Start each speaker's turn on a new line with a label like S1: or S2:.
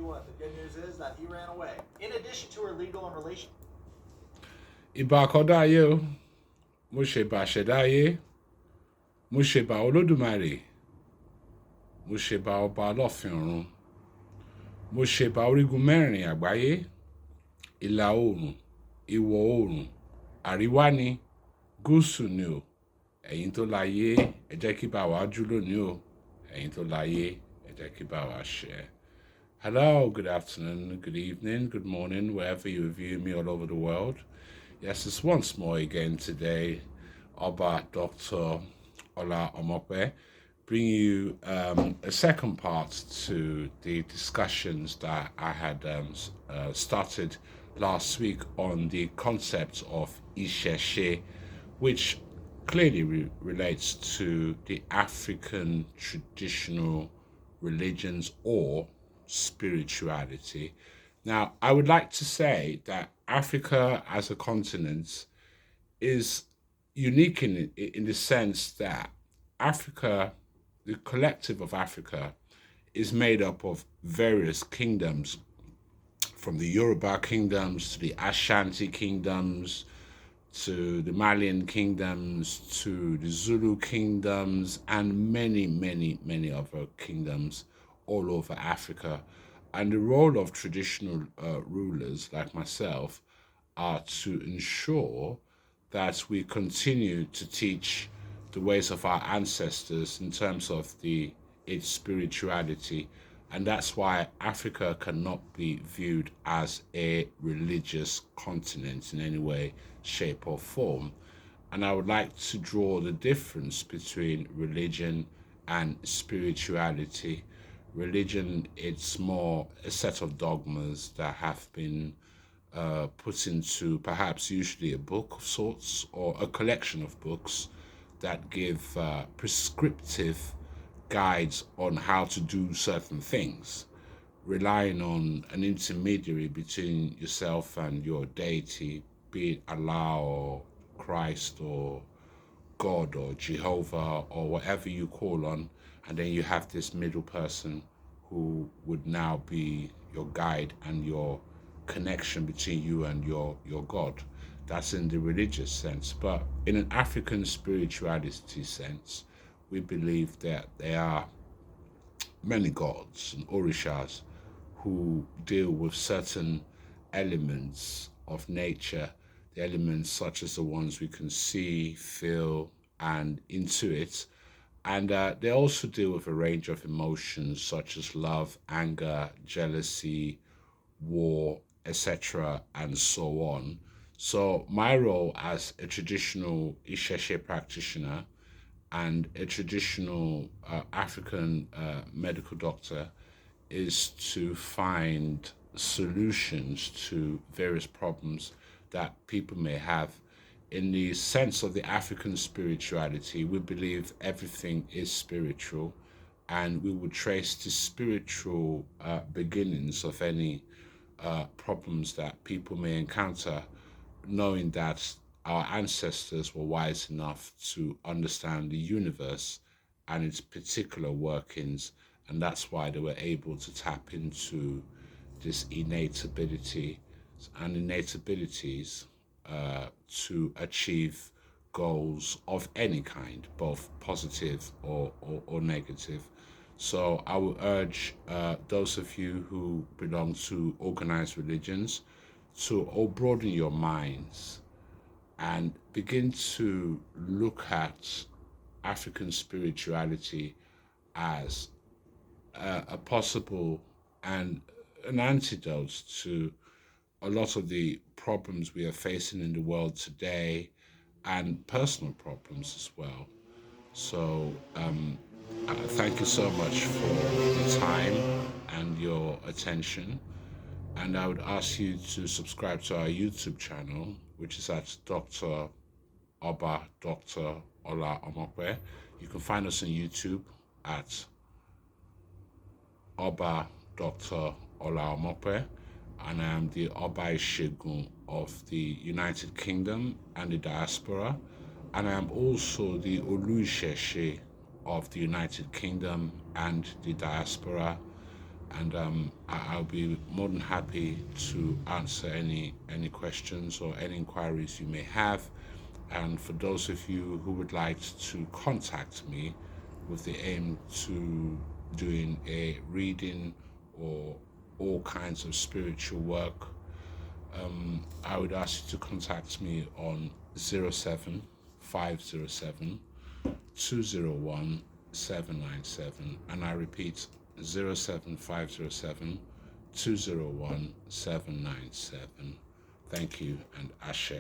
S1: What the good news is that he ran away. In addition to her legal and relational.
S2: Ìbà àkọ́dáyé o, mo ṣèbà ṣẹ̀dáyé, mo ṣèbà Olódùmarè, mo ṣèbà ọba ọlọ́fin ọ̀run, mo ṣèbà orígun mẹ́rin àgbáyé, ìlà oòrùn, ìwọ̀ oòrùn, àríwá ni, gúúsù ni o, ẹ̀yin tó láyé ẹ jẹ́ kí bá wa jú lónìí o, ẹ̀yin tó láyé ẹ jẹ́ kí bá wa ṣẹ. Hello, good afternoon, good evening, good morning, wherever you view me all over the world. Yes, it's once more again today, Oba Dr. Ola Omope, bringing you a second part to the discussions that I had started last week on the concept of Isese, which clearly relates to the African traditional religions or spirituality. Now, I would like to say that Africa as a continent is unique in the sense that Africa, the collective of Africa, is made up of various kingdoms, from the Yoruba kingdoms to the Ashanti kingdoms, to the Malian kingdoms, to the Zulu kingdoms, and many, many, many other kingdoms all over Africa. And the role of traditional rulers like myself are to ensure that we continue to teach the ways of our ancestors in terms of its spirituality. And that's why Africa cannot be viewed as a religious continent in any way, shape, or form. And I would like to draw the difference between religion and spirituality. Religion, it's more a set of dogmas that have been put into perhaps usually a book of sorts or a collection of books that give prescriptive guides on how to do certain things, relying on an intermediary between yourself and your deity, be it Allah or Christ or God or Jehovah or whatever you call on, and then you have this middle person who would now be your guide and your connection between you and your God. That's in the religious sense. But in an African spirituality sense, we believe that there are many gods and orishas who deal with certain elements of nature, the elements such as the ones we can see, feel, and intuit. And they also deal with a range of emotions such as love, anger, jealousy, war, etc., and so on. So my role as a traditional Isese practitioner and a traditional African medical doctor is to find solutions to various problems that people may have. In the sense of the African spirituality, we believe everything is spiritual, and we would trace the spiritual beginnings of any problems that people may encounter, knowing that our ancestors were wise enough to understand the universe and its particular workings, and that's why they were able to tap into this innate ability and innate abilities to achieve goals of any kind, both positive or negative. So I would urge those of you who belong to organized religions to all broaden your minds and begin to look at African spirituality as a possible and an antidote to a lot of the problems we are facing in the world today and personal problems as well. So thank you so much for the time and your attention. And I would ask you to subscribe to our YouTube channel, which is at Dr. Oba Dr. Ola Omokwe. You can find us on YouTube at Oba Dr. Ola Omokwe, and I am the Oba Ishegun of the United Kingdom and the diaspora, and I am also the Olusheshe of the United Kingdom and the diaspora. and I'll be more than happy to answer any questions or any inquiries you may have. And for those of you who would like to contact me with the aim to doing a reading or all kinds of spiritual work, I would ask you to contact me on 07507 201 797, and I repeat 07507 201 797. Thank you, and Ashe.